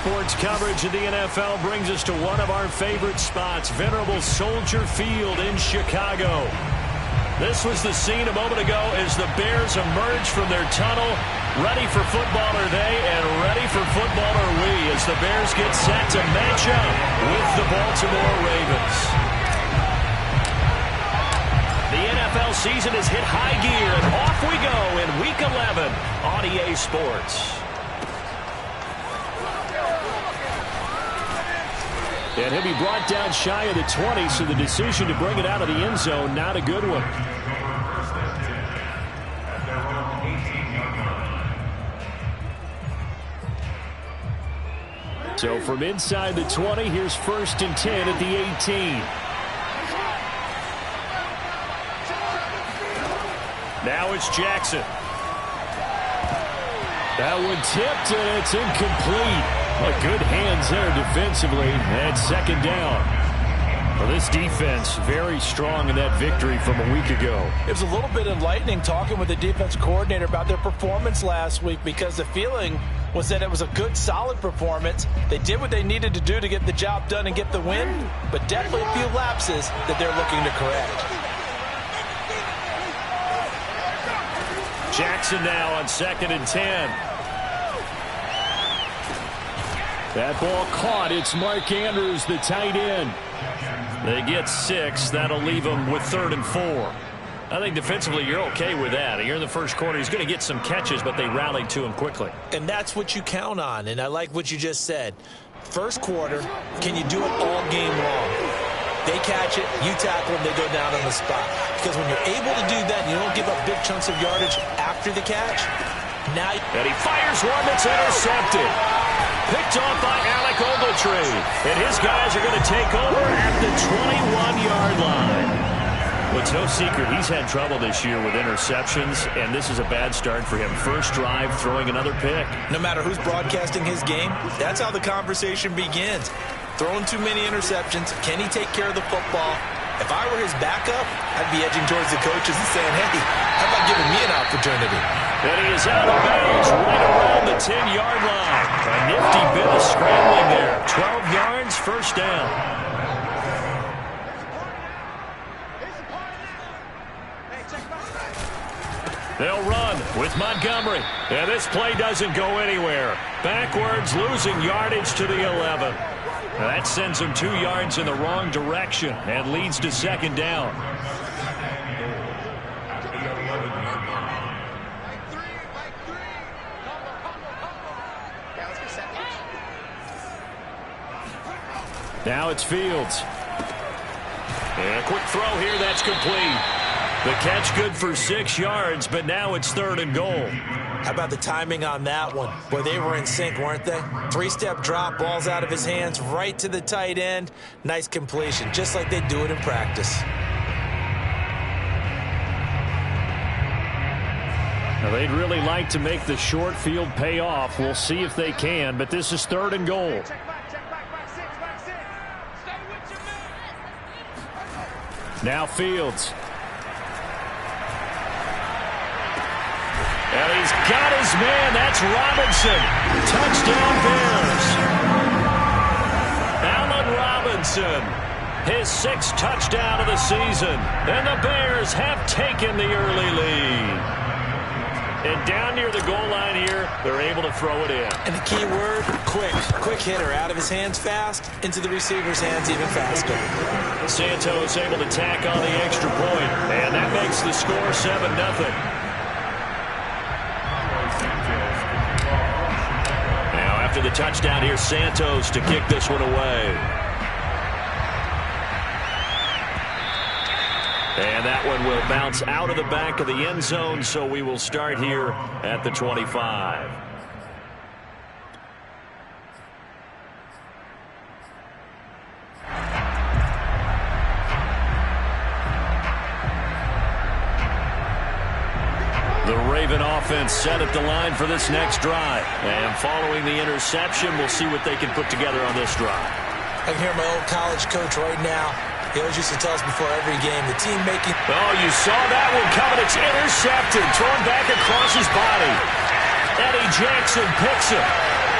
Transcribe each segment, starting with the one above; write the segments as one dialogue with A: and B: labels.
A: sports coverage of the NFL brings us to one of our favorite spots, venerable Soldier Field in Chicago. This was the scene a moment ago as the Bears emerged from their tunnel. Ready for football are they, and ready for football are we, as the Bears get set to match up with the Baltimore Ravens. The NFL season has hit high gear, and off we go in Week 11 on EA Sports. And he'll be brought down shy of the 20, so the decision to bring it out of the end zone, not a good one. So from inside the 20, here's 1st and 10 at the 18. Now it's Jackson. That one tipped, and it's incomplete. But good hands there defensively, and 2nd down. Well, this defense very strong in that victory from a week ago.
B: It was a little bit enlightening talking with the defense coordinator about their performance last week, because the feeling was that it was a good, solid performance. They did what they needed to do to get the job done and get the win, but definitely a few lapses that they're looking to correct.
A: Jackson now on 2nd and 10. That ball caught. It's Mark Andrews, the tight end. They get 6. That'll leave them with 3rd and 4. I think defensively you're okay with that. Here in the first quarter, he's going to get some catches, but they rallied to him quickly.
B: And that's what you count on, and I like what you just said. First quarter, can you do it all game long? They catch it, you tackle them, they go down on the spot. Because when you're able to do that, you don't give up big chunks of yardage after the catch. Now,
A: and he fires one that's intercepted. Picked off by Alec Ogletree. And his guys are going to take over at the 21-yard line. Well, it's no secret he's had trouble this year with interceptions, and this is a bad start for him. First drive, throwing another pick.
B: No matter who's broadcasting his game, that's how the conversation begins. Throwing too many interceptions. Can he take care of the football? If I were his backup, I'd be edging towards the coaches and saying, hey, how about giving me an opportunity?
A: And he is out of bounds right around the 10-yard line. A nifty bit of scrambling there. 12 yards, 1st down. They'll run with Montgomery. And this play doesn't go anywhere. Backwards, losing yardage to the 11. That sends him 2 yards in the wrong direction and leads to 2nd down. Now it's Fields. And a quick throw here, that's complete. The catch good for 6 yards, but now it's 3rd and goal.
B: How about the timing on that one? Boy, they were in sync, weren't they? 3-step drop, ball's out of his hands, right to the tight end. Nice completion, just like they do it in practice.
A: Now, they'd really like to make the short field pay off. We'll see if they can, but this is 3rd and goal. Now Fields. And he's got his man. That's Robinson. Touchdown Bears. Allen Robinson. His 6th touchdown of the season. And the Bears have taken the early lead. And down near the goal line here, they're able to throw it in.
B: And the key word, quick. Quick hitter. Out of his hands fast, into the receiver's hands even faster.
A: Santos able to tack on the extra point. And that makes the score 7-0. After the touchdown, here's Santos to kick this one away. And that one will bounce out of the back of the end zone, so we will start here at the 25. The Raven offense set at the line for this next drive. And following the interception, we'll see what they can put together on this drive.
B: I can hear my old college coach right now. He always used to tell us before every game, the team making...
A: Oh, you saw that one coming. It's intercepted. Thrown back across his body. Eddie Jackson picks it.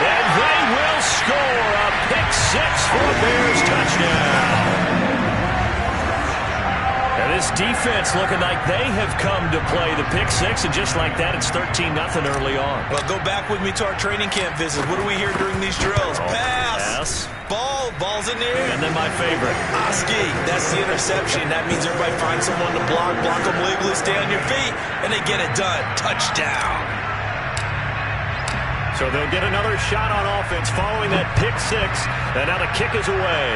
A: And they will score a pick six for a Bears touchdown. And this defense looking like they have come to play the pick six, and just like that, it's 13-0 early on.
B: Well, go back with me to our training camp visit. What do we hear during these drills? Pass. Ball's in the air.
A: And then my favorite.
B: Oski, that's the interception. That means everybody finds someone to block them legally, stay on your feet, and they get it done. Touchdown.
A: So they'll get another shot on offense following that pick six, and now the kick is away.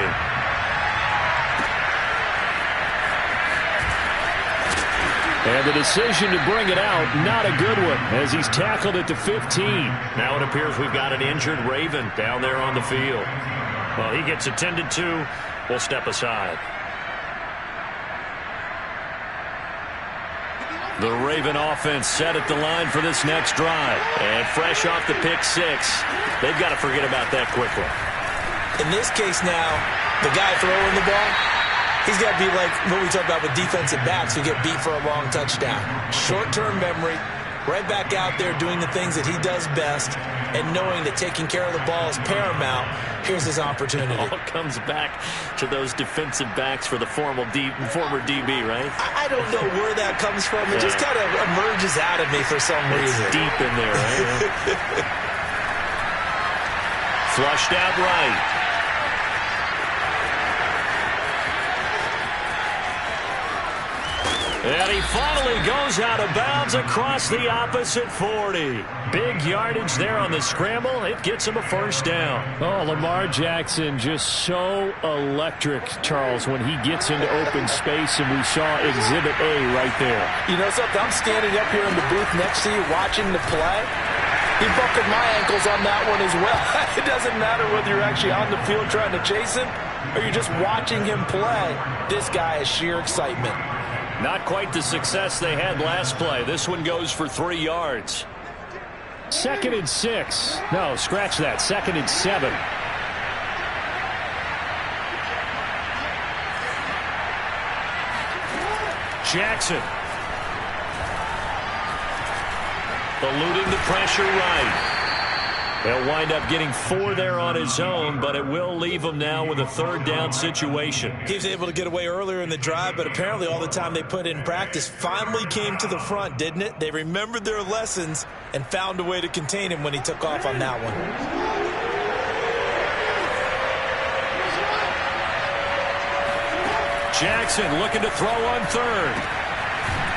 A: And the decision to bring it out, not a good one, as he's tackled it to 15. Now it appears we've got an injured Raven down there on the field. Well, he gets attended to. We'll step aside. The Raven offense set at the line for this next drive. And fresh off the pick six, they've got to forget about that quickly.
B: In this case now, the guy throwing the ball, he's got to be like what we talk about with defensive backs who get beat for a long touchdown. Short-term memory, right back out there doing the things that he does best, and knowing that taking care of the ball is paramount. Here's his opportunity.
A: All comes back to those defensive backs for the former DB, right?
B: I don't know where that comes from. It just kind of emerges out of me for some reason.
A: It's deep in there, right? Flushed out right. And he finally goes out of bounds across the opposite 40. Big yardage there on the scramble. It gets him a first down.
C: Oh, Lamar Jackson just so electric, Charles, when he gets into open space, and we saw Exhibit A right there.
B: You know something? I'm standing up here in the booth next to you watching the play. He buckled my ankles on that one as well. It doesn't matter whether you're actually on the field trying to chase him or you're just watching him play. This guy is sheer excitement.
A: Not quite the success they had last play. This one goes for 3 yards.
C: 2nd and 6. No, scratch that. 2nd and 7.
A: Jackson. Eluding the pressure right. They'll wind up getting 4 there on his own, but it will leave him now with a 3rd down situation.
B: He was able to get away earlier in the drive, but apparently all the time they put in practice finally came to the front, didn't it? They remembered their lessons and found a way to contain him when he took off on that one.
A: Jackson looking to throw on 3rd.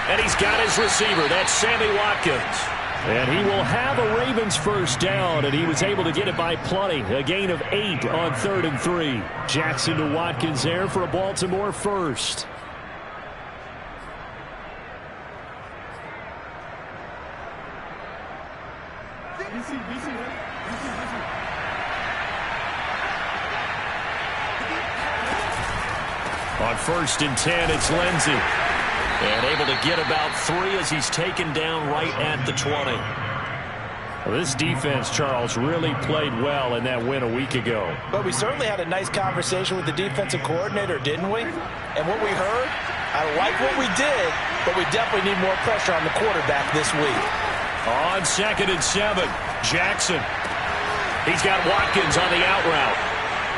A: And he's got his receiver. That's Sammy Watkins.
C: And he will have a Ravens first down, and he was able to get it by plenty. A gain of 8 on 3rd and 3. Jackson to Watkins there for a Baltimore first.
A: On 1st and 10, it's Lindsey. And able to get about 3 as he's taken down right at the 20.
C: Well, this defense, Charles, really played well in that win a week ago.
B: But we certainly had a nice conversation with the defensive coordinator, didn't we? And what we heard, I like what we did, but we definitely need more pressure on the quarterback this week.
A: On 2nd and 7, Jackson. He's got Watkins on the out route.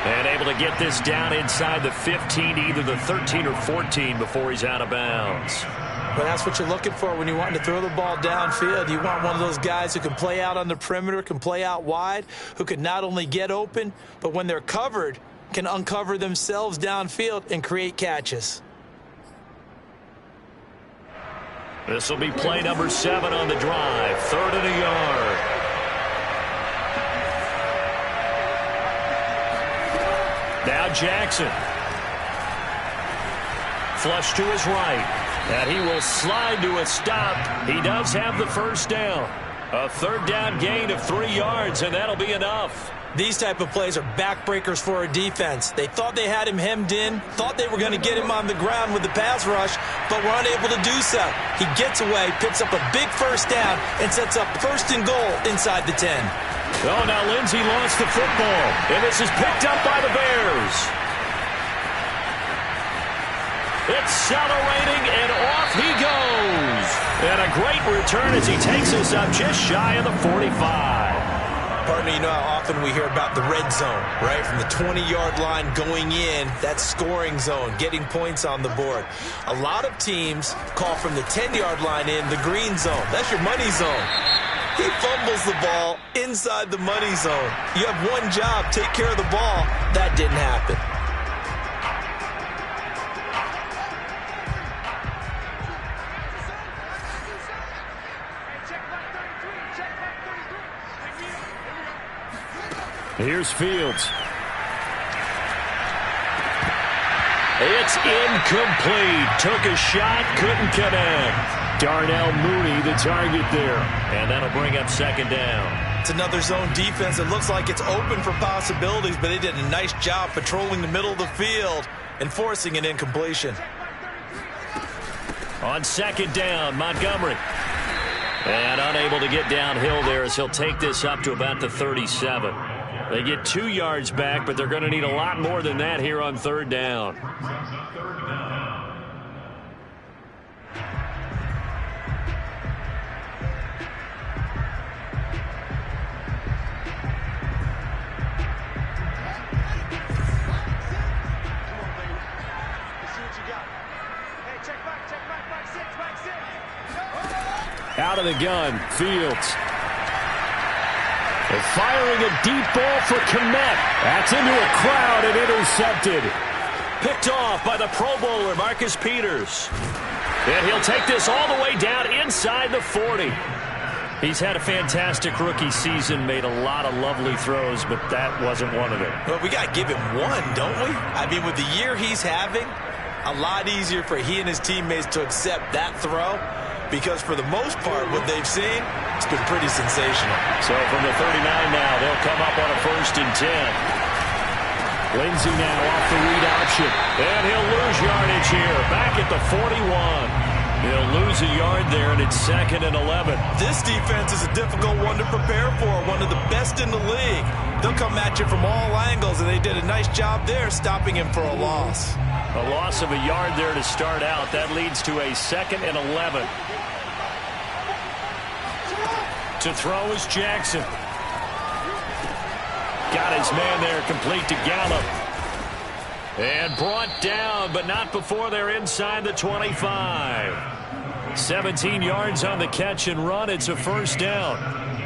A: And able to get this down inside the 15, either the 13 or 14 before he's out of bounds.
B: But that's what you're looking for when you want to throw the ball downfield. You want one of those guys who can play out on the perimeter, can play out wide, who can not only get open, but when they're covered, can uncover themselves downfield and create catches.
A: This will be play number 7 on the drive. 3rd and a yard. Now Jackson. Flush to his right. And he will slide to a stop. He does have the first down. A 3rd down gain of 3 yards, and that'll be enough.
B: These type of plays are backbreakers for a defense. They thought they had him hemmed in, thought they were going to get him on the ground with the pass rush, but were unable to do so. He gets away, picks up a big first down, and sets up 1st and goal inside the 10.
A: Oh, now Lindsey lost the football, and this is picked up by the Bears. Accelerating, and off he goes. And a great return as he takes us up just shy of the 45.
B: Partner, you know how often we hear about the red zone, right? From the 20-yard line going in, that scoring zone, getting points on the board. A lot of teams call from the 10-yard line in the green zone. That's your money zone. He fumbles the ball inside the money zone. You have one job, take care of the ball. That didn't happen.
C: Here's Fields. It's incomplete. Took a shot, couldn't connect. Darnell Mooney the target there. And that'll bring up second down.
B: It's another zone defense. It looks like it's open for possibilities, but they did a nice job patrolling the middle of the field and forcing an incompletion.
A: On second down, Montgomery. And unable to get downhill there as he'll take this up to about the 37. They get 2 yards back, but they're going to need a lot more than that here on third down.
C: Out of the gun, Fields. They're firing a deep ball for Kmet. That's into a crowd and intercepted.
A: Picked off by the Pro Bowler, Marcus Peters. And he'll take this all the way down inside the 40. He's had a fantastic rookie season, made a lot of lovely throws, but that wasn't one of them.
B: Well, we got to give him one, don't we? I mean, with the year he's having, a lot easier for he and his teammates to accept that throw. Because for the most part, what they've seen, it's been pretty sensational.
A: So from the 39 now, they'll come up on a 1st and 10.
C: Lindsey now off the read option.
A: And he'll lose yardage here. Back at the 41. He'll lose a yard there, and it's 2nd and 11.
B: This defense is a difficult one to prepare for. One of the best in the league. They'll come at you from all angles, and they did a nice job there stopping him for a loss.
A: A loss of a yard there to start out. That leads to a 2nd and 11. To throw is Jackson. Got his man there, complete to Gallup. And brought down, but not before they're inside the 25. 17 yards on the catch and run. It's a 1st down.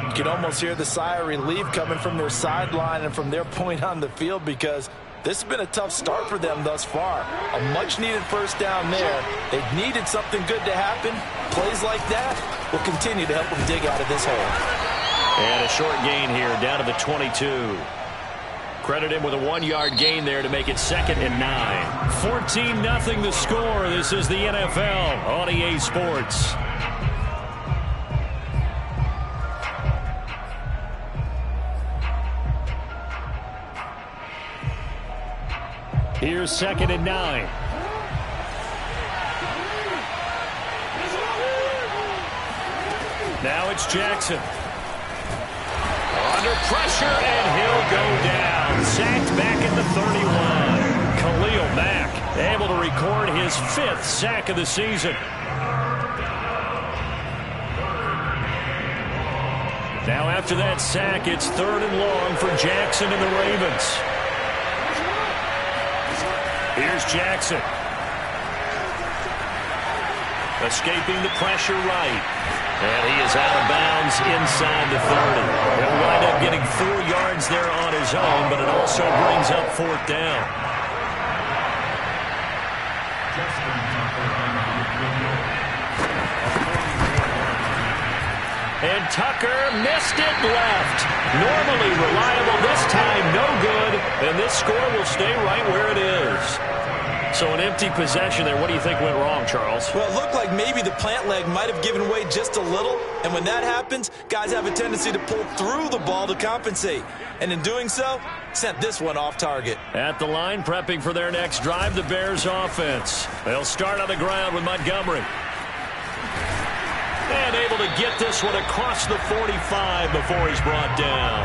B: You can almost hear the sigh of relief coming from their sideline and from their point on the field because this has been a tough start for them thus far. A much-needed 1st down there. They've needed something good to happen. Plays like that will continue to help them dig out of this hole.
A: And a short gain here down to the 22. Credit him with a 1-yard gain there to make it 2nd and 9. 14-0 the score. This is the NFL on EA Sports.
C: Here's 2nd and 9.
A: Now it's Jackson. Under pressure, and he'll go down. Sacked back at the 31. Khalil Mack able to record his 5th sack of the season. Now after that sack, it's 3rd and long for Jackson and the Ravens. Here's Jackson. Escaping the pressure right. And he is out of bounds inside the 30. He'll wind up getting 4 yards there on his own, but it also brings up 4th down. And Tucker missed it left. Normally reliable, this time no good. And this score will stay right where it is. So an empty possession there. What do you think went wrong, Charles?
B: Well, it looked like maybe the plant leg might have given way just a little. And when that happens, guys have a tendency to pull through the ball to compensate. And in doing so, sent this one off target.
A: At the line, prepping for their next drive, the Bears offense. They'll start on the ground with Montgomery. And able to get this one across the 45 before he's brought down.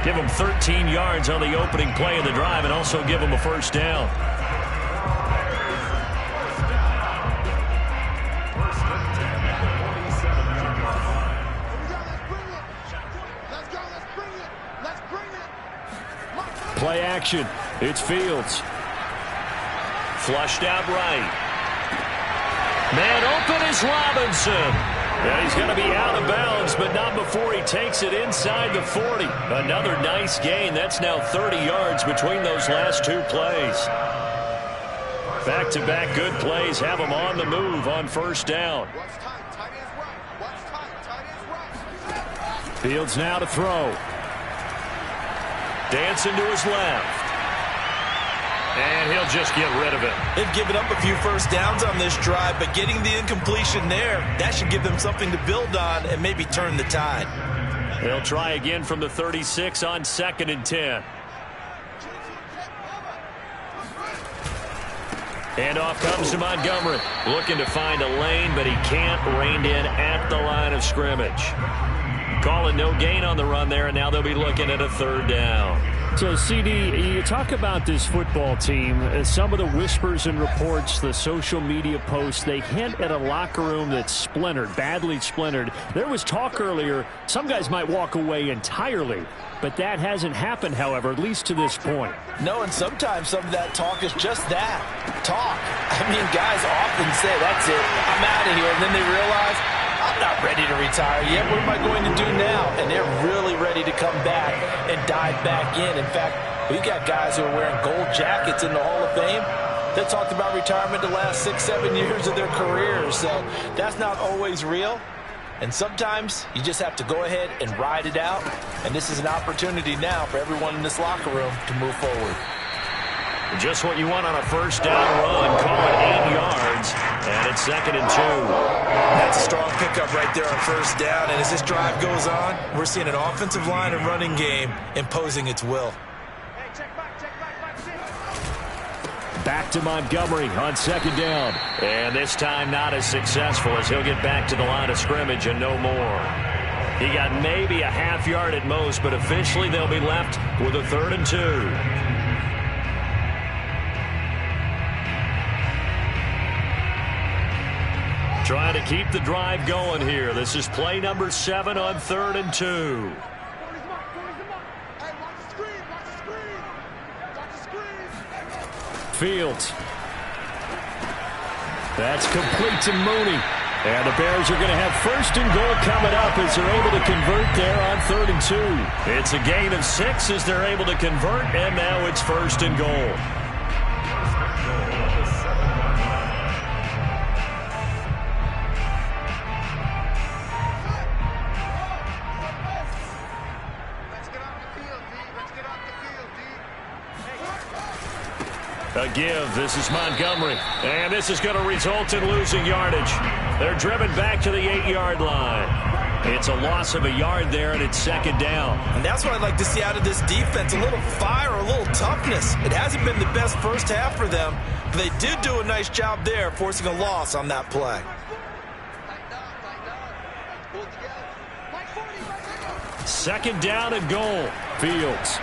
A: Give him 13 yards on the opening play of the drive and also give him a 1st down.
C: Play action. It's Fields.
A: Flushed out right. Man open is Robinson. And he's going to be out of bounds, but not before he takes it inside the 40. Another nice gain. That's now 30 yards between those last two plays. Back-to-back good plays have him on the move on first down.
C: Fields now to throw.
A: Dancing to his left. And he'll just get rid of it.
B: They've given up a few first downs on this drive, but getting the incompletion there, that should give them something to build on and maybe turn the tide.
A: They'll try again from the 36 on 2nd and 10. Handoff comes to Montgomery. Looking to find a lane, but he can't. Reined in at the line of scrimmage. Calling no gain on the run there, and now they'll be looking at a 3rd down.
C: So, CD, you talk about this football team. Some of the whispers and reports, the social media posts, they hint at a locker room that's splintered, badly splintered. There was talk earlier, some guys might walk away entirely, but that hasn't happened, however, at least to this point.
B: No, and sometimes some of that talk is just that, talk. I mean, guys often say, that's it, I'm out of here, and then they realize, I'm not ready to retire yet. What am I going to do now? And they're really ready to come back and dive back in. In fact, we got guys who are wearing gold jackets in the Hall of Fame that talked about retirement the last 6-7 years of their careers. So that's not always real. And sometimes you just have to go ahead and ride it out. And this is an opportunity now for everyone in this locker room to move forward.
A: Just what you want on a first down run. Call it 8 yards. And it's 2nd and 2.
B: That's a strong pickup right there on first down. And as this drive goes on, we're seeing an offensive line and running game imposing its will.
C: Back to Montgomery on 2nd down.
A: And this time not as successful as he'll get back to the line of scrimmage and no more. He got maybe a half yard at most, but officially they'll be left with a 3rd and 2. Trying to keep the drive going here. This is play number 7 on 3rd and 2.
C: Fields. That's complete to Mooney. And the Bears are going to have 1st and goal coming up as they're able to convert there on 3rd and 2.
A: It's a gain of 6 as they're able to convert, and now it's 1st and goal. A give. This is Montgomery. And this is going to result in losing yardage. They're driven back to the 8-yard line. It's a loss of a yard there, and it's 2nd down.
B: And that's what I'd like to see out of this defense, a little fire, a little toughness. It hasn't been the best first half for them, but they did do a nice job there, forcing a loss on that play.
A: 2nd down and goal.
C: Fields.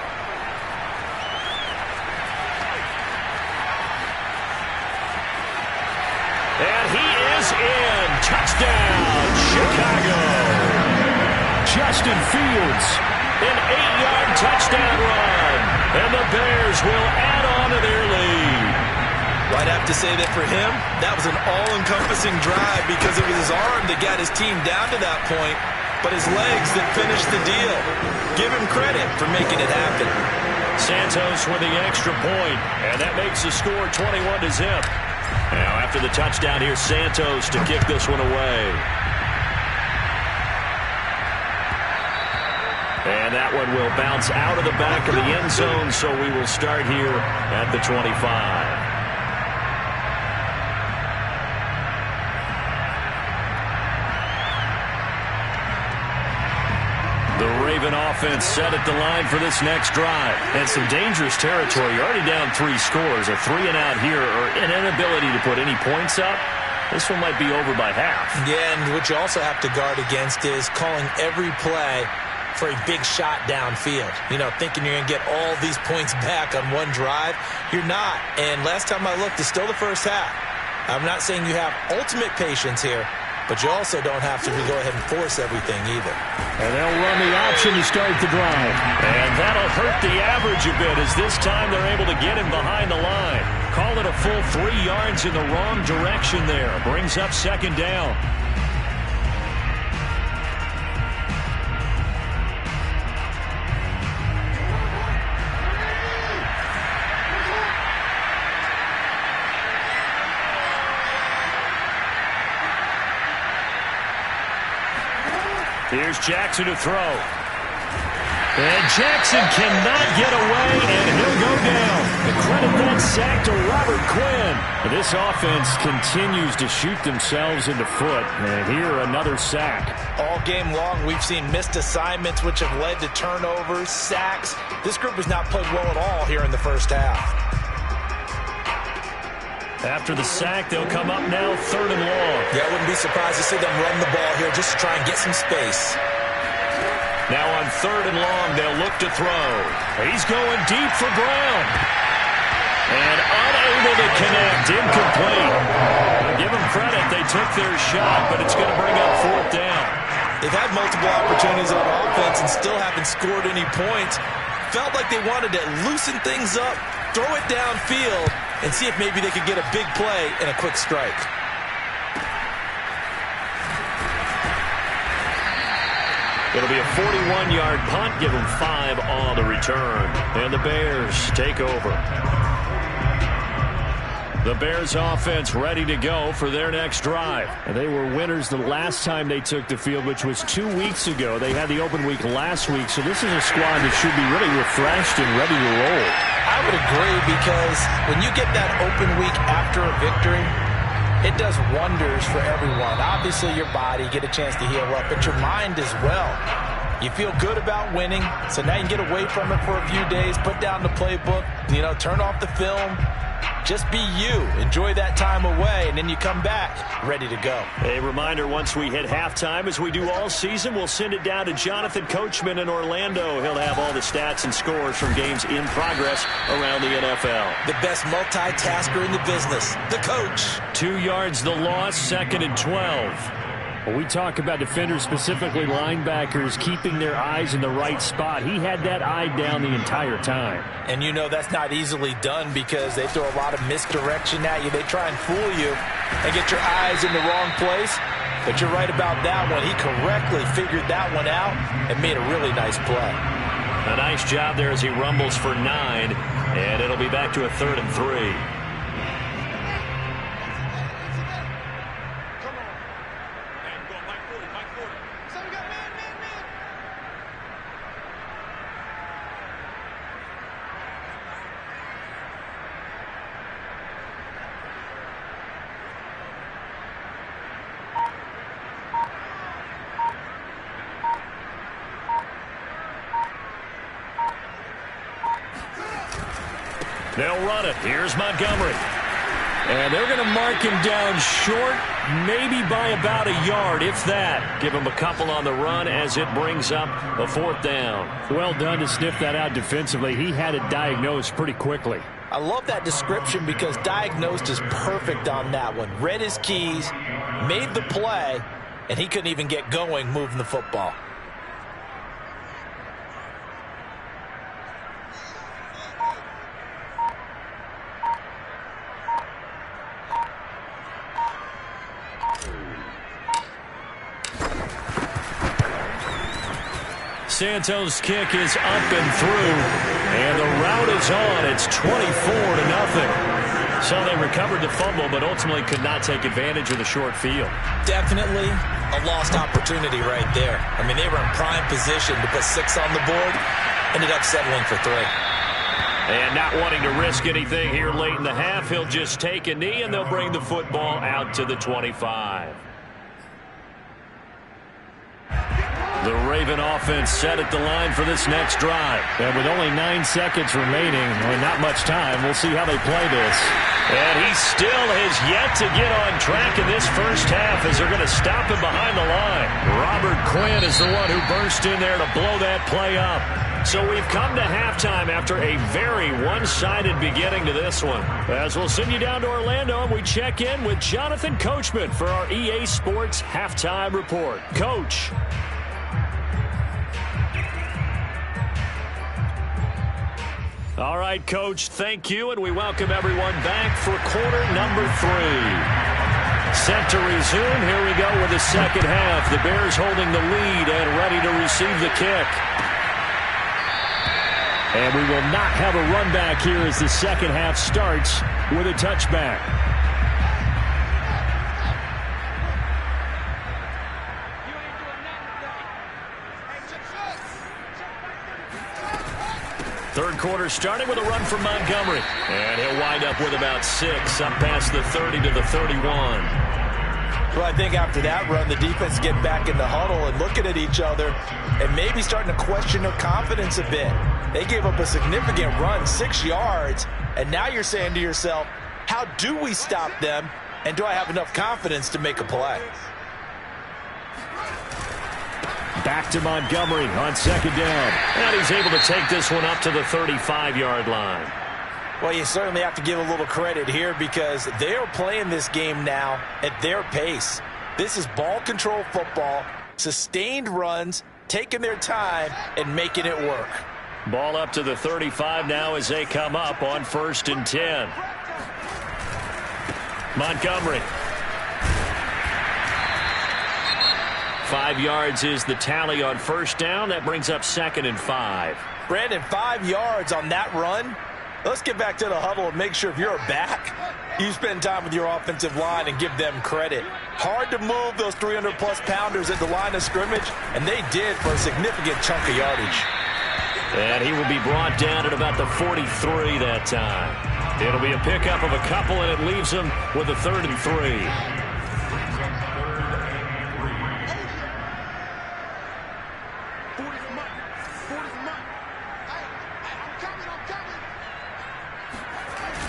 A: And he is in. Touchdown, Chicago.
C: Justin Fields.
A: An 8-yard touchdown run. And the Bears will add on to their lead.
B: Well, I'd have to say that for him, that was an all-encompassing drive because it was his arm that got his team down to that point, but his legs that finished the deal. Give him credit for making it happen.
A: Santos with the extra point, and that makes the score 21-0. Now, after the touchdown, here's Santos to kick this one away. And that one will bounce out of the back of the end zone, so we will start here at the 25. The Raven offense set at the line for this next drive. And some dangerous territory. You're already down 3 scores. A 3-and-out here, or an inability to put any points up. This one might be over by half.
B: Yeah, and what you also have to guard against is calling every play for a big shot downfield. You know, thinking you're going to get all these points back on one drive. You're not. And last time I looked, it's still the first half. I'm not saying you have ultimate patience here, but you also don't have to go ahead and force everything either.
C: And they'll run the option to start the drive.
A: And that'll that'll hurt the average a bit, as this time they're able to get him behind the line. Call it a full 3 yards in the wrong direction there. Brings up second down. Here's Jackson to throw. And Jackson cannot get away, and he'll go down. The credit that sack to Robert Quinn.
C: This offense continues to shoot themselves in the foot. And here, another sack.
B: All game long, we've seen missed assignments, which have led to turnovers, sacks. This group has not played well at all here in the first half.
A: After the sack, they'll come up now 3rd and long.
B: Yeah, I wouldn't be surprised to see them run the ball here just to try and get some space.
A: Now on 3rd and long, they'll look to throw. He's going deep for Brown. And unable to connect, incomplete. I'll give them credit, they took their shot, but it's going to bring up 4th down.
B: They've had multiple opportunities on offense and still haven't scored any points. Felt like they wanted to loosen things up, throw it downfield, and see if maybe they could get a big play and a quick strike.
A: It'll be a 41-yard punt, give them 5 on the return. And the Bears take over. The Bears offense ready to go for their next drive.
C: And they were winners the last time they took the field, which was 2 weeks ago. They had the open week last week, so this is a squad that should be really refreshed and ready to roll.
B: I would agree, because when you get that open week after a victory, it does wonders for everyone. Obviously, your body, get a chance to heal up, but your mind as well. You feel good about winning, so now you can get away from it for a few days, put down the playbook, turn off the film. Just be you. Enjoy that time away, and then you come back ready to go.
A: A reminder, once we hit halftime, as we do all season, we'll send it down to Jonathan Coachman in Orlando. He'll have all the stats and scores from games in progress around the NFL.
B: The best multitasker in the business, the coach.
A: 2 yards the loss, 2nd and 12.
C: When we talk about defenders, specifically linebackers, keeping their eyes in the right spot, he had that eye down the entire time.
B: And that's not easily done, because they throw a lot of misdirection at you. They try and fool you and get your eyes in the wrong place. But you're right about that one. He correctly figured that one out and made a really nice play.
A: A nice job there as he rumbles for 9, and it'll be back to a 3rd and 3. They'll run it. Here's Montgomery. And they're going to mark him down short, maybe by about a yard, if that. Give him a couple on the run as it brings up a 4th down.
C: Well done to sniff that out defensively. He had it diagnosed pretty quickly.
B: I love that description, because diagnosed is perfect on that one. Read his keys, made the play, and he couldn't even get going moving the football.
A: Santos' kick is up and through, and the route is on. It's 24-0. So they recovered the fumble, but ultimately could not take advantage of the short field.
B: Definitely a lost opportunity right there. I mean, they were in prime position to put 6 on the board, ended up settling for 3.
A: And not wanting to risk anything here late in the half, he'll just take a knee, and they'll bring the football out to the 25. The Raven offense set at the line for this next drive.
C: And with only 9 seconds remaining, and not much time, we'll see how they play this.
A: And he still has yet to get on track in this first half, as they're going to stop him behind the line. Robert Quinn is the one who burst in there to blow that play up. So we've come to halftime after a very one-sided beginning to this one. As we'll send you down to Orlando, and we check in with Jonathan Coachman for our EA Sports Halftime Report. Coach. All right, Coach, thank you, and we welcome everyone back for quarter number 3. Set to resume. Here we go with the second half. The Bears holding the lead and ready to receive the kick. And we will not have a run back here as the second half starts with a touchback. Third quarter starting with a run from Montgomery. And he'll wind up with about 6 up past the 30 to the 31.
B: Well, I think after that run, the defense get back in the huddle and looking at each other and maybe starting to question their confidence a bit. They gave up a significant run, 6 yards, and now you're saying to yourself, how do we stop them, and do I have enough confidence to make a play?
A: Back to Montgomery on second down. And he's able to take this one up to the 35-yard line.
B: Well, you certainly have to give a little credit here because they're playing this game now at their pace. This is ball control football, sustained runs, taking their time, and making it work.
A: Ball up to the 35 now as they come up on 1st and 10. Montgomery. 5 yards is the tally on first down. That brings up 2nd and 5.
B: Brandon, 5 yards on that run. Let's get back to the huddle and make sure if you're a back, you spend time with your offensive line and give them credit. Hard to move those 300-plus pounders at the line of scrimmage, and they did for a significant chunk of yardage.
A: And he will be brought down at about the 43 that time. It'll be a pickup of a couple, and it leaves him with a 3rd and 3.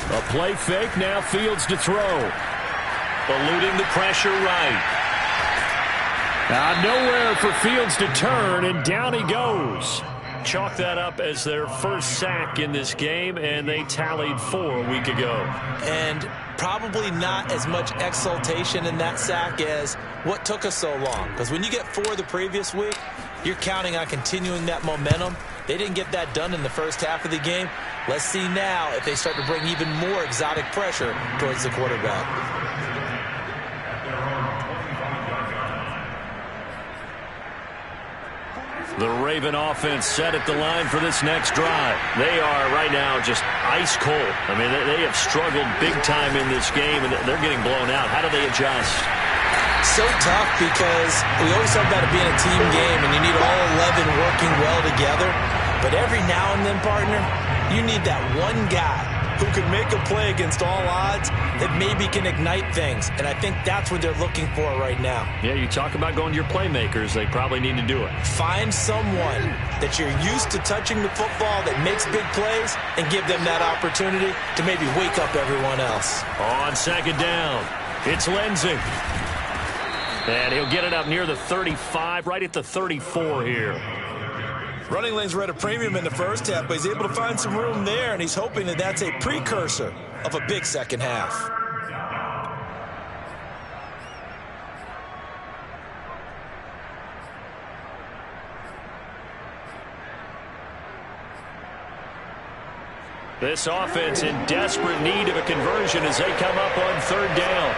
A: A play fake, now Fields to throw. Eluding the pressure right. Nowhere for Fields to turn, and down he goes. Chalk that up as their first sack in this game, and they tallied 4 a week ago.
B: And probably not as much exultation in that sack as what took us so long. Because when you get 4 the previous week, you're counting on continuing that momentum. They didn't get that done in the first half of the game. Let's see now if they start to bring even more exotic pressure towards the quarterback.
A: The Raven offense set at the line for this next drive. They are right now just ice cold. I mean, they have struggled big time in this game, and they're getting blown out. How do they adjust?
B: So tough because we always talk about it being a team game, and you need all 11 working well together. But every now and then, partner, you need that one guy who can make a play against all odds that maybe can ignite things. And I think that's what they're looking for right now.
A: Yeah, you talk about going to your playmakers. They probably need to do it.
B: Find someone that you're used to touching the football that makes big plays and give them that opportunity to maybe wake up everyone else.
A: On second down, it's Lindsey. And he'll get it up near the 35, right at the 34 here.
B: Running lanes were at a premium in the first half, but he's able to find some room there, and he's hoping that that's a precursor of a big second half.
A: This offense in desperate need of a conversion as they come up on 3rd down.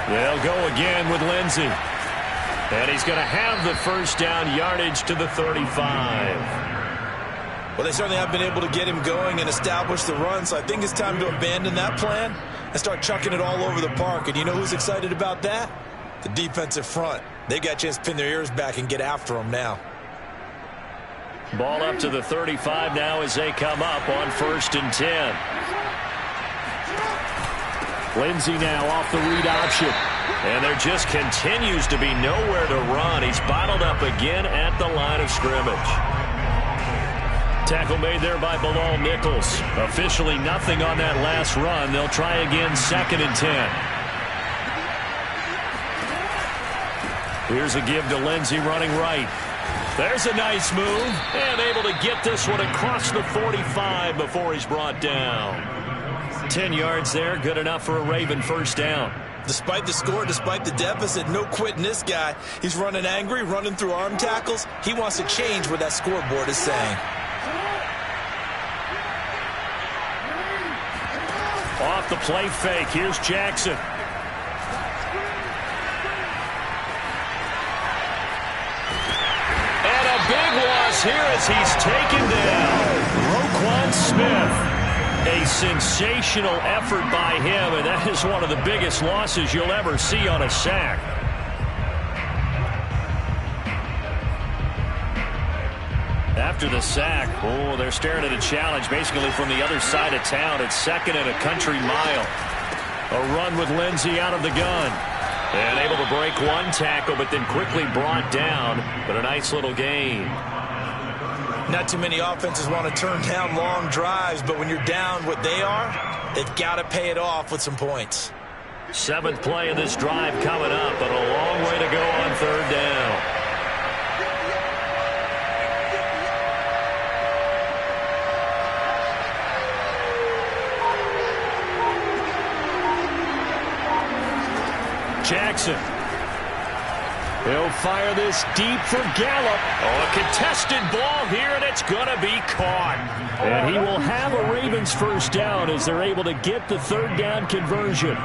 A: They'll go again with Lindsey. And he's going to have the first down yardage to the 35.
B: Well, they certainly have been able to get him going and establish the run, so I think it's time to abandon that plan and start chucking it all over the park. And you know who's excited about that? The defensive front. They got a chance to pin their ears back and get after him now.
A: Ball up to the 35 now as they come up on 1st and 10. Lindsey now off the read option. And there just continues to be nowhere to run. He's bottled up again at the line of scrimmage. Tackle made there by Bilal Nichols. Officially nothing on that last run. They'll try again 2nd and 10. Here's a give to Lindsey running right. There's a nice move. And able to get this one across the 45 before he's brought down. 10 yards there, good enough for a Raven first down.
B: Despite the score, despite the deficit, no quitting this guy. He's running angry, running through arm tackles. He wants to change what that scoreboard is saying.
A: Off the play fake, here's Jackson. And a big loss here as he's taken down. Roquan Smith. A sensational effort by him, and that is one of the biggest losses you'll ever see on a sack. After the sack, oh, they're staring at a challenge basically from the other side of town. It's 2nd and a country mile. A run with Lindsey out of the gun. And able to break one tackle, but then quickly brought down. But a nice little gain.
B: Not too many offenses want to turn down long drives, but when you're down what they are, they've got to pay it off with some points.
A: 7th play of this drive coming up, but a long way to go on 3rd down. Jackson. He'll fire this deep for Gallup. Oh, a contested ball here, and it's going to be caught. And he will have a Ravens first down as they're able to get the 3rd down conversion.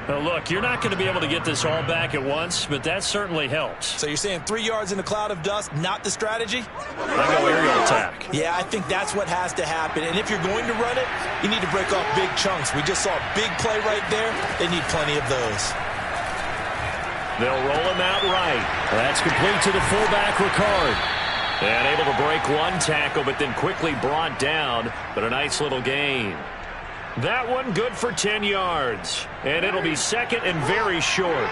A: Now, look, you're not going to be able to get this all back at once, but that certainly helps.
B: So you're saying 3 yards in a cloud of dust, not the strategy?
A: I go aerial attack.
B: Yeah, I think that's what has to happen. And if you're going to run it, you need to break off big chunks. We just saw a big play right there. They need plenty of those.
A: They'll roll him out right. That's complete to the fullback, Ricard. And able to break one tackle, but then quickly brought down. But a nice little gain. That one good for 10 yards. And it'll be 2nd and very short.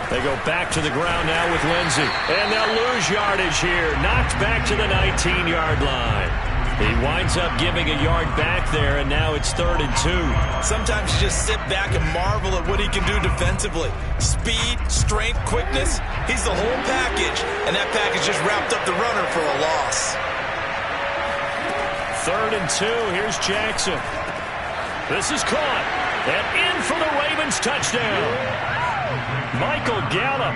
A: They go back to the ground now with Lindsey. And they'll lose yardage here. Knocked back to the 19-yard line. He winds up giving a yard back there, and now it's 3rd and 2.
B: Sometimes you just sit back and marvel at what he can do defensively. Speed, strength, quickness. He's the whole package, and that package just wrapped up the runner for a loss.
A: 3rd and 2. Here's Jackson. This is caught. And in for the Ravens touchdown. Michael Gallup,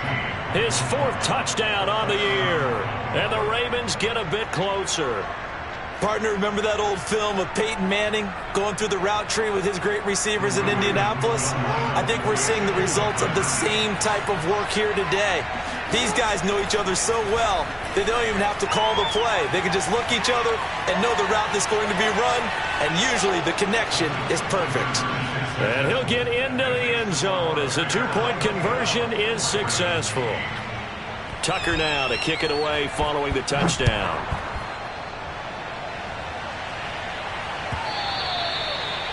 A: his 4th touchdown on the year. And the Ravens get a bit closer.
B: Partner, remember that old film of Peyton Manning going through the route tree with his great receivers in Indianapolis? I think we're seeing the results of the same type of work here today. These guys know each other so well, they don't even have to call the play. They can just look each other and know the route that's going to be run, and usually the connection is perfect.
A: And he'll get into the end zone as the 2-point conversion is successful. Tucker now to kick it away following the touchdown.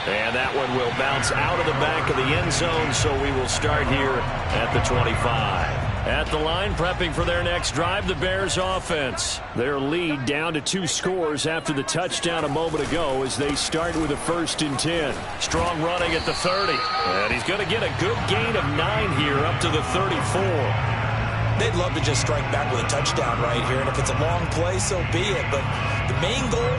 A: And that one will bounce out of the back of the end zone, so we will start here at the 25. At the line, prepping for their next drive, the Bears offense. Their lead down to 2 scores after the touchdown a moment ago as they start with a 1st and 10. Strong running at the 30. And he's going to get a good gain of 9 here up to the 34.
B: They'd love to just strike back with a touchdown right here, and if it's a long play, so be it. But the main goal,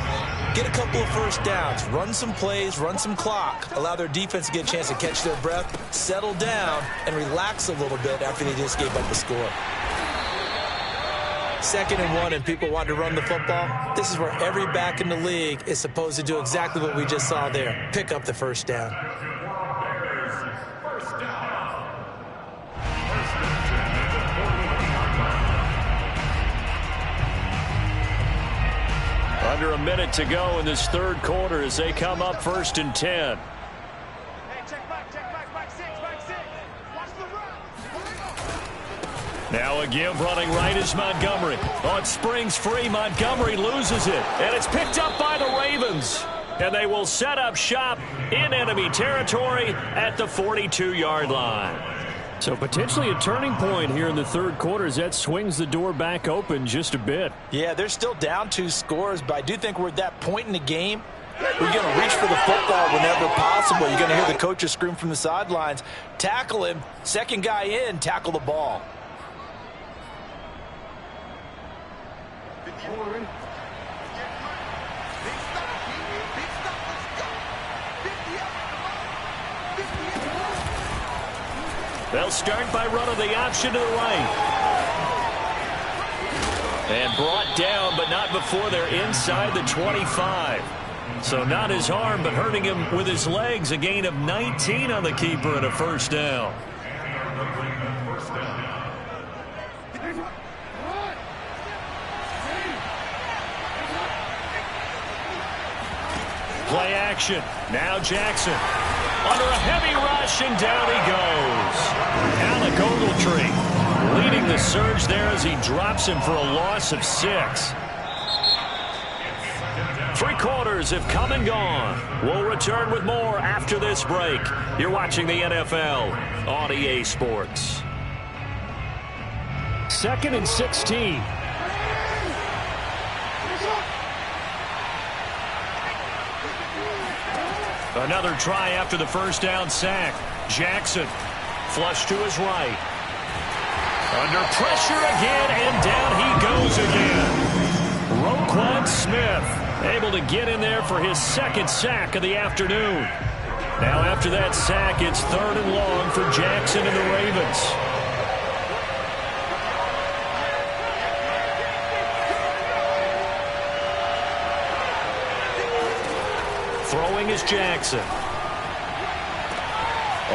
B: get a couple of first downs, run some plays, run some clock, allow their defense to get a chance to catch their breath, settle down, and relax a little bit after they just gave up a score. 2nd and 1, and people want to run the football. This is where every back in the league is supposed to do exactly what we just saw there, pick up the first down.
A: Under a minute to go in this 3rd quarter as they come up 1st and 10.
D: Hey, check back, six. Watch the run.
A: Now a give running right is Montgomery. Oh, it springs free. Montgomery loses it. And it's picked up by the Ravens. And they will set up shop in enemy territory at the 42-yard line. So potentially a turning point here in the 3rd quarter as that swings the door back open just a bit.
B: Yeah, they're still down 2 scores, but I do think we're at that point in the game. We're going to reach for the football whenever possible. You're going to hear the coaches scream from the sidelines. Tackle him. 2nd guy in, tackle the ball.
A: They'll start by running the option to the right. And brought down, but not before they're inside the 25. So not his arm, but hurting him with his legs. A gain of 19 on the keeper and a first down. Play action. Now Jackson. Under a heavy rush, and down he goes. Alec Ogletree leading the surge there as he drops him for a loss of 6. 3 quarters have come and gone. We'll return with more after this break. You're watching the NFL on EA Sports.
C: 2nd and 16.
A: Another try after the first down sack. Jackson flush to his right. Under pressure again, and down he goes again. Roquan Smith able to get in there for his 2nd sack of the afternoon. Now after that sack, it's 3rd and long for Jackson and the Ravens. Throwing is Jackson.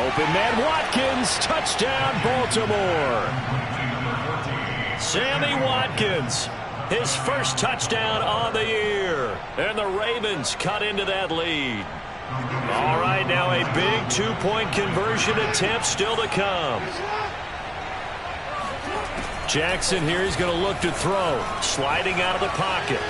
A: Open man Watkins. Touchdown Baltimore. Sammy Watkins. His first touchdown on the year. And the Ravens cut into that lead. All right, now a big 2-point conversion attempt still to come. Jackson here is going to look to throw. Sliding out of the pocket.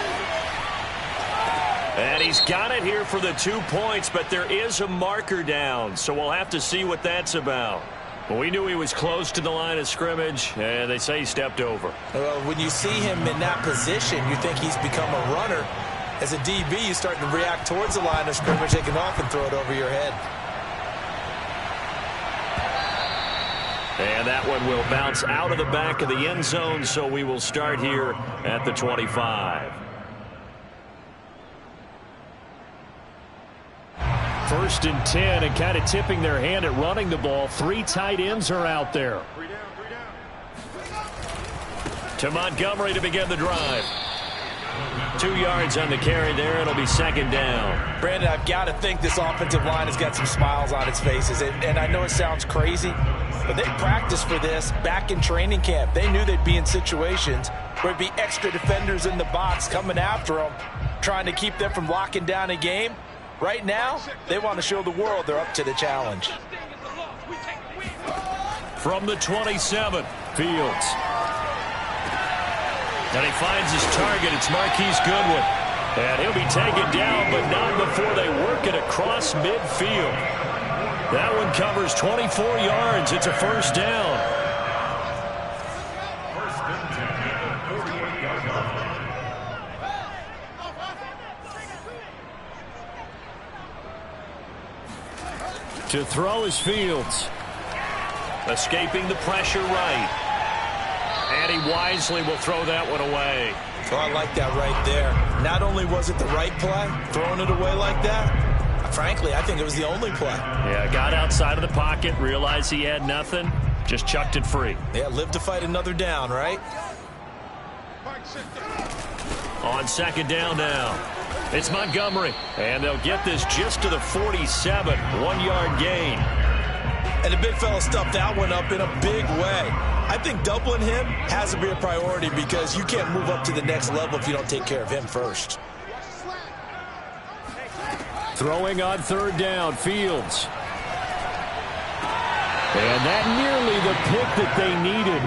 A: And he's got it here for the 2 points, but there is a marker down, so we'll have to see what that's about. Well, we knew he was close to the line of scrimmage, and they say he stepped over.
B: Well, when you see him in that position, you think he's become a runner. As a DB, you start to react towards the line of scrimmage. They can often throw it over your head.
A: And that one will bounce out of the back of the end zone, so we will start here at the 25.
C: 1st and 10, and kind of tipping their hand at running the ball. 3 tight ends are out there.
A: To Montgomery to begin the drive. 2 yards on the carry there. It'll be 2nd down.
B: Brandon, I've got to think this offensive line has got some smiles on its faces. And I know it sounds crazy, but they practiced for this back in training camp. They knew they'd be in situations where there'd be extra defenders in the box coming after them, trying to keep them from locking down a game. Right now, they want to show the world they're up to the challenge.
A: From the 27, Fields. And he finds his target. It's Marquise Goodwin. And he'll be taken down, but not before they work it across midfield. That one covers 24 yards. It's a first down. To throw is Fields. Escaping the pressure right. And he wisely will throw that one away.
B: Oh, I like that right there. Not only was it the right play, throwing it away like that, frankly, I think it was the only play.
A: Yeah, got outside of the pocket, realized he had nothing, just chucked it free.
B: Yeah, live to fight another down, right?
A: On 2nd down now. It's Montgomery, and they'll get this just to the 47, 1-yard gain.
B: And the big fella stuffed that one up in a big way. I think doubling him has to be a priority because you can't move up to the next level if you don't take care of him first.
C: Throwing on 3rd down, Fields. And that nearly the pick that they needed.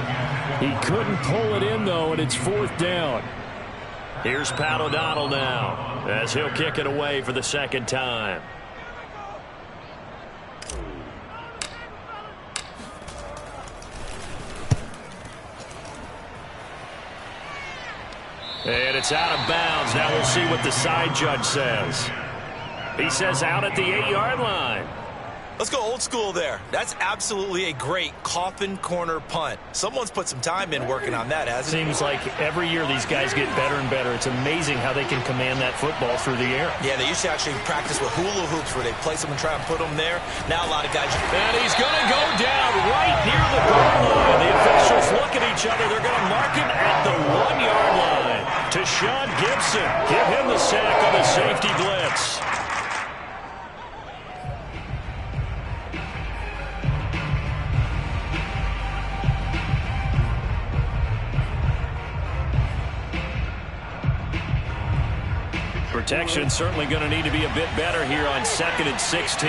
C: He couldn't pull it in, though, and it's 4th down.
A: Here's Pat O'Donnell now as he'll kick it away for the 2nd time. And it's out of bounds. Now we'll see what the side judge says. He says out at the 8-yard line.
B: Let's go old school there. That's absolutely a great coffin corner punt. Someone's put some time in working on that, hasn't it?
A: Seems like every year these guys get better and better. It's amazing how they can command that football through the air.
B: Yeah, they used to actually practice with hula hoops where they place them and try and put them there. Now a lot of guys...
A: And he's going to go down right near Protection certainly going to need to be a bit better here on 2nd and 16.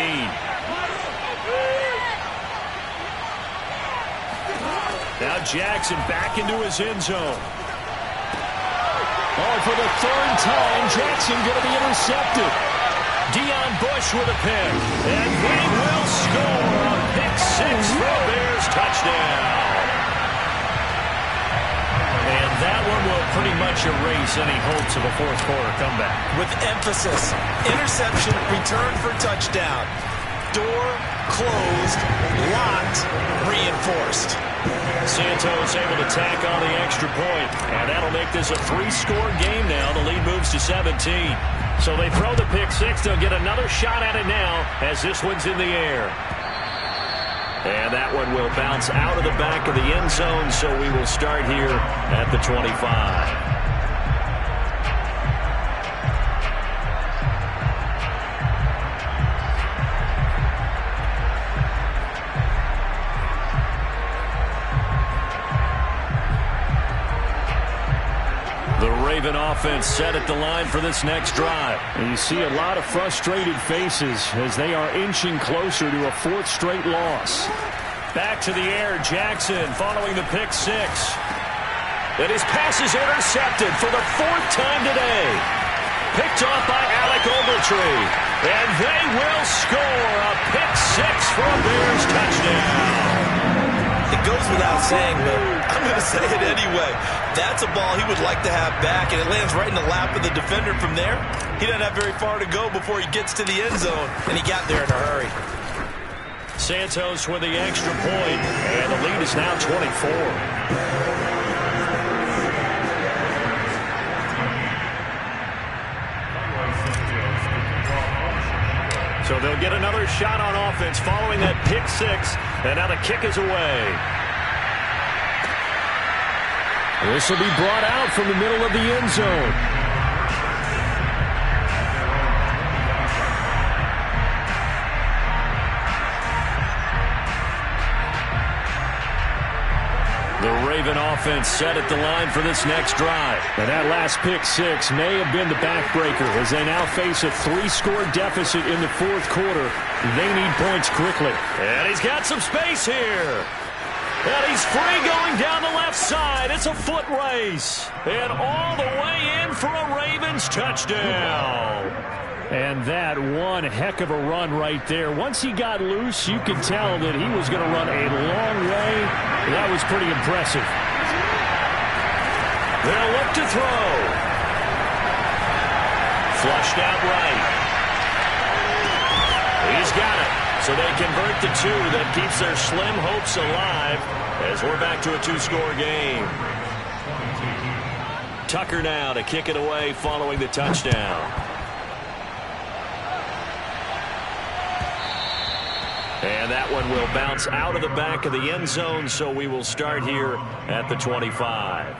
A: Now Jackson back into his end zone. Oh, for the 3rd time, Jackson going to be intercepted. Deion Bush with a pick. And they will score a pick 6 for a Bears touchdown. And that one will pretty much erase any hopes of a 4th quarter comeback.
B: With emphasis, interception, return for touchdown. Door closed, locked, reinforced.
A: Santos able to tack on the extra point, and that'll make this a 3-score game now. The lead moves to 17. So they throw the pick 6. They'll get another shot at it now as this one's in the air. And that one will bounce out of the back of the end zone, so we will start here at the 25. Raven offense set at the line for this next drive.
C: And you see a lot of frustrated faces as they are inching closer to a 4th straight loss.
A: Back to the air, Jackson following the pick 6. And his pass is intercepted for the 4th time today. Picked off by Alec Ogletree. And they will score a pick 6 for a Bears touchdown.
B: It goes without saying, but I'm going to say it anyway. That's a ball he would like to have back, and it lands right in the lap of the defender from there. He doesn't have very far to go before he gets to the end zone, and he got there in a hurry.
A: Santos with the extra point, and the lead is now 24. So they'll get another shot on offense following that pick 6, and now the kick is away.
C: This will be brought out from the middle of the end zone.
A: The Raven offense set at the line for this next drive.
C: And that last pick 6 may have been the backbreaker as they now face a 3-score deficit in the 4th quarter. They need points quickly.
A: And he's got some space here. And he's free going down the left side. It's a foot race. And all the way in for a Ravens touchdown.
C: And that one heck of a run right there. Once he got loose, you could tell that he was going to run a long way. That was pretty impressive.
A: They'll look to throw. Flushed out right. He's got it. So they convert the 2. That keeps their slim hopes alive as we're back to a 2-score game. Tucker now to kick it away following the touchdown. And that one will bounce out of the back of the end zone, so we will start here at the 25.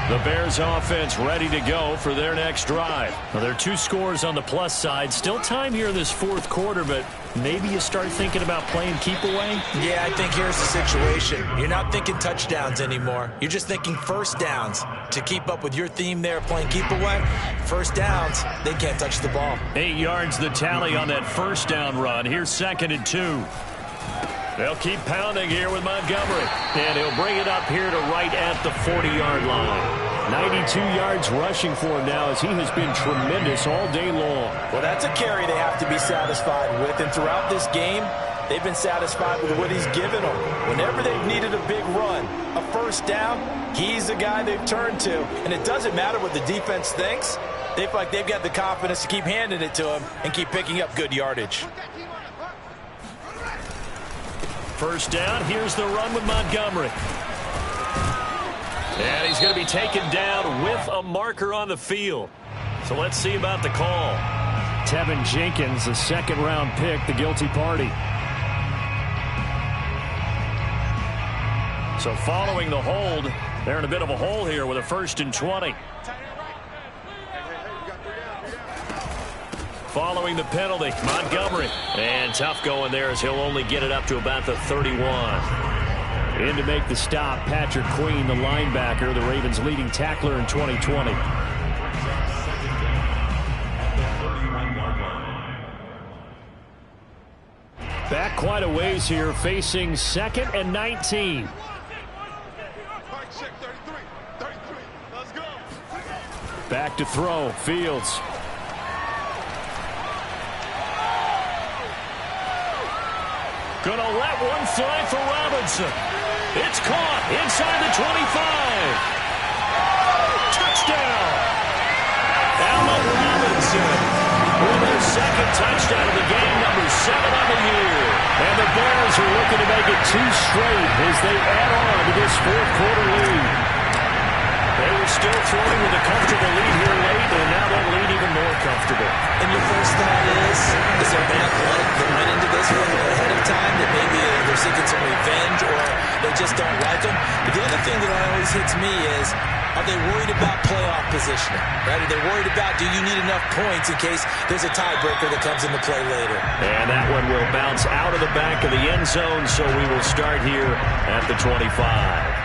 A: The Bears offense ready to go for their next drive.
C: Well, there are 2 scores on the plus side. Still time here in this 4th quarter, but maybe you start thinking about playing keep away?
B: Yeah, I think here's the situation. You're not thinking touchdowns anymore. You're just thinking first downs. To keep up with your theme there, playing keep away, first downs, they can't touch the ball.
A: 8 yards the tally on that first down run. Here's 2nd and 2. They'll keep pounding here with Montgomery. And he'll bring it up here to right at the 40-yard line.
C: 92 yards rushing for him now as he has been tremendous all day long.
B: Well, that's a carry they have to be satisfied with. And throughout this game, they've been satisfied with what he's given them. Whenever they've needed a big run, a first down, he's the guy they've turned to. And it doesn't matter what the defense thinks. They feel like they've got the confidence to keep handing it to him and keep picking up good yardage.
A: First down, here's the run with Montgomery. And he's going to be taken down with a marker on the field. So let's see about the call.
C: Tevin Jenkins, a 2nd-round pick, the guilty party.
A: So following the hold, they're in a bit of a hole here with a 1st and 20. Following the penalty, Montgomery. And tough going there as he'll only get it up to about the 31.
C: In to make the stop, Patrick Queen, the linebacker, the Ravens' leading tackler in 2020. Back quite a ways here, facing 2nd and 19. Back to throw, Fields. Gonna let one fly for Robinson. It's caught inside the 25. Touchdown! Allen Robinson with their 2nd touchdown of the game, number 7 on the year. And the Bears are looking to make it 2 straight as they add on to this 4th quarter lead. They were still throwing with a comfortable lead here late, and now that lead even more comfortable.
B: And your first thought is there bad blood that went into this one ahead of time, that maybe they're seeking some revenge or they just don't like them? But the other thing that always hits me is, are they worried about playoff positioning? Right? Are they worried about, do you need enough points in case there's a tiebreaker that comes into play later?
A: And that one will bounce out of the back of the end zone, so we will start here at the 25.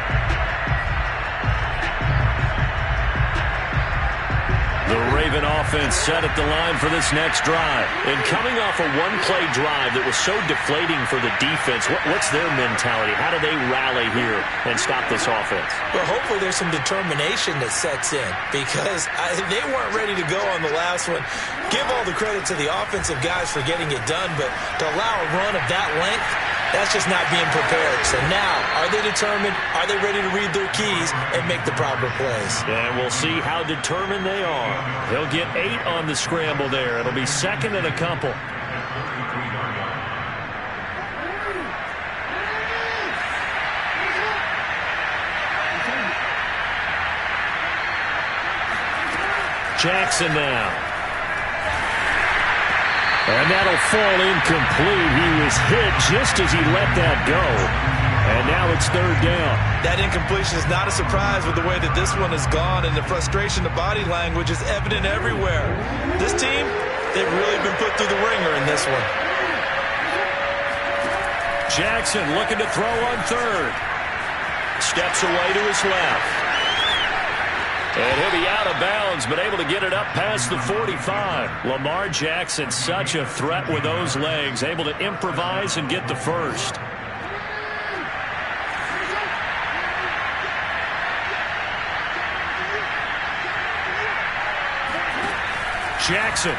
A: The Raven offense set at the line for this next drive. And coming off a one-play drive that was so deflating for the defense, what's their mentality? How do they rally here and stop this offense?
B: Well, hopefully there's some determination that sets in, because they weren't ready to go on the last one. Give all the credit to the offensive guys for getting it done, but to allow a run of that length, that's just not being prepared. So now, are they determined? Are they ready to read their keys and make the proper plays?
A: And we'll see how determined they are. He'll get 8 on the scramble there. It'll be 2nd and a couple. Jackson now. And that'll fall incomplete. He was hit just as he let that go. And now it's 3rd down.
B: That incompletion is not a surprise with the way that this one has gone, and the frustration, the body language is evident everywhere. This team, they've really been put through the ringer in this one.
A: Jackson looking to throw on 3rd. Steps away to his left. And he'll be out of bounds, but able to get it up past the 45. Lamar Jackson, such a threat with those legs, able to improvise and get the first. Jackson.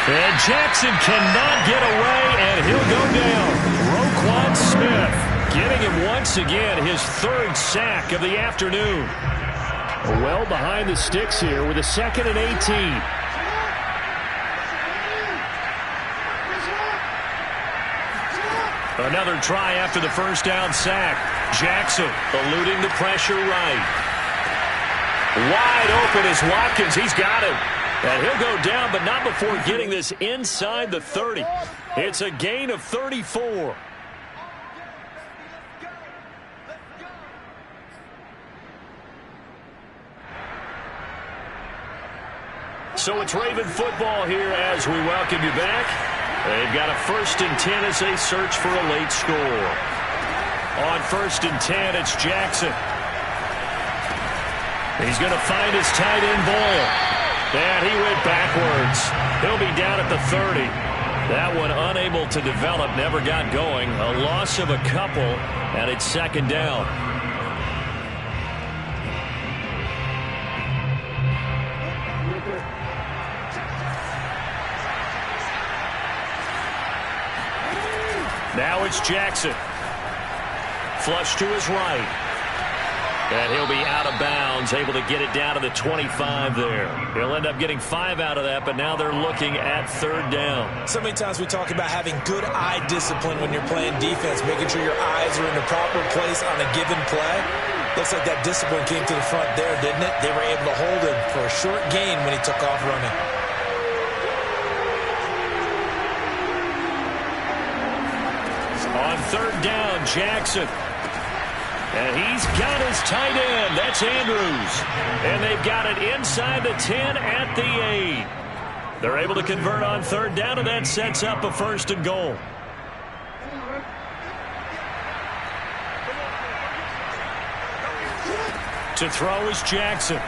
A: And Jackson cannot get away, and he'll go down. Roquan Smith getting him once again, his 3rd sack of the afternoon. Well behind the sticks here with a 2nd and 18. Another try after the first down sack. Jackson eluding the pressure right. Wide open is Watkins. He's got him. And he'll go down, but not before getting this inside the 30. It's a gain of 34. So it's Raven football here as we welcome you back. They've got a 1st and 10 as they search for a late score. On 1st and 10, it's Jackson. He's going to find his tight end Boyle. And he went backwards. He'll be down at the 30. That one unable to develop, never got going. A loss of a couple, and it's 2nd down. Now it's Jackson. Flush to his right. And he'll be out of bounds, able to get it down to the 25 there. He'll end up getting 5 out of that, but now they're looking at 3rd down.
B: So many times we talk about having good eye discipline when you're playing defense, making sure your eyes are in the proper place on a given play. Looks like that discipline came to the front there, didn't it? They were able to hold him for a short gain when he took off running.
A: On 3rd down, Jackson. And he's got his tight end. That's Andrews. And they've got it inside the 10 at the 8. They're able to convert on 3rd down, and that sets up a 1st and goal. To throw is Jackson.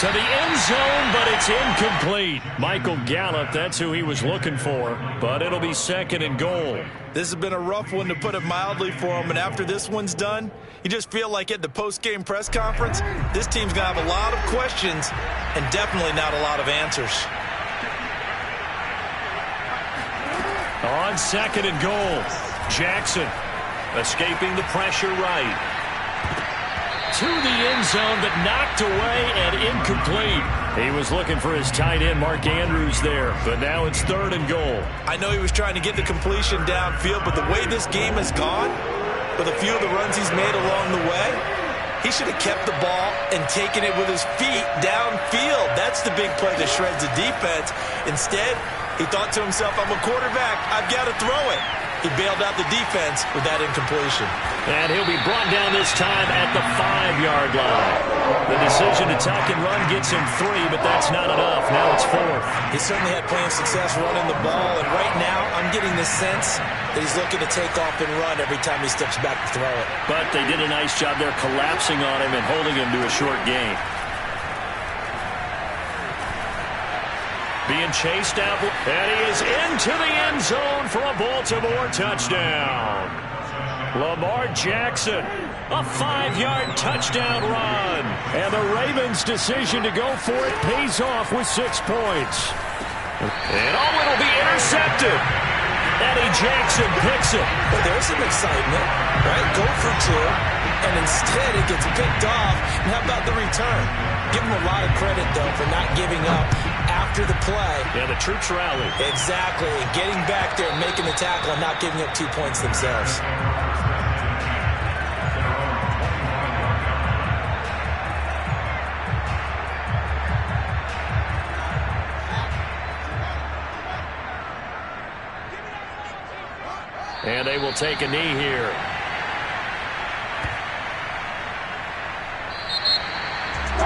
A: To the end zone, but it's incomplete. Michael Gallup, that's who he was looking for, but it'll be 2nd and goal.
B: This has been a rough one, to put it mildly, for him, and after this one's done, you just feel like at the post-game press conference, this team's going to have a lot of questions and definitely not a lot of answers.
A: On 2nd and goal, Jackson escaping the pressure right. To the end zone, but knocked away and incomplete. He was looking for his tight end, Mark Andrews, there, but now it's 3rd and goal.
B: I know he was trying to get the completion downfield, but the way this game has gone, with a few of the runs he's made along the way, he should have kept the ball and taken it with his feet downfield. That's the big play that shreds the defense. Instead, he thought to himself, I'm a quarterback, I've got to throw it. He bailed out the defense with that incompletion.
A: And he'll be brought down this time at the 5-yard line. The decision to tuck and run gets him 3, but that's not enough. Now it's 4th.
B: He certainly had plenty of success running the ball, and right now I'm getting the sense that he's looking to take off and run every time he steps back to throw it.
A: But they did a nice job there collapsing on him and holding him to a short gain. Being chased out, and he is into the end zone for a Baltimore touchdown. Lamar Jackson, a 5-yard touchdown run. And the Ravens' decision to go for it pays off with 6 points. And it'll be intercepted. Eddie Jackson picks it.
B: Well, there's some excitement, right? Go for 2, and instead it gets picked off. And how about the return? Give him a lot of credit, though, for not giving up after the play.
A: Yeah, the troops rallied.
B: Exactly. Getting back there and making the tackle and not giving up 2 points themselves.
A: And they will take a knee here.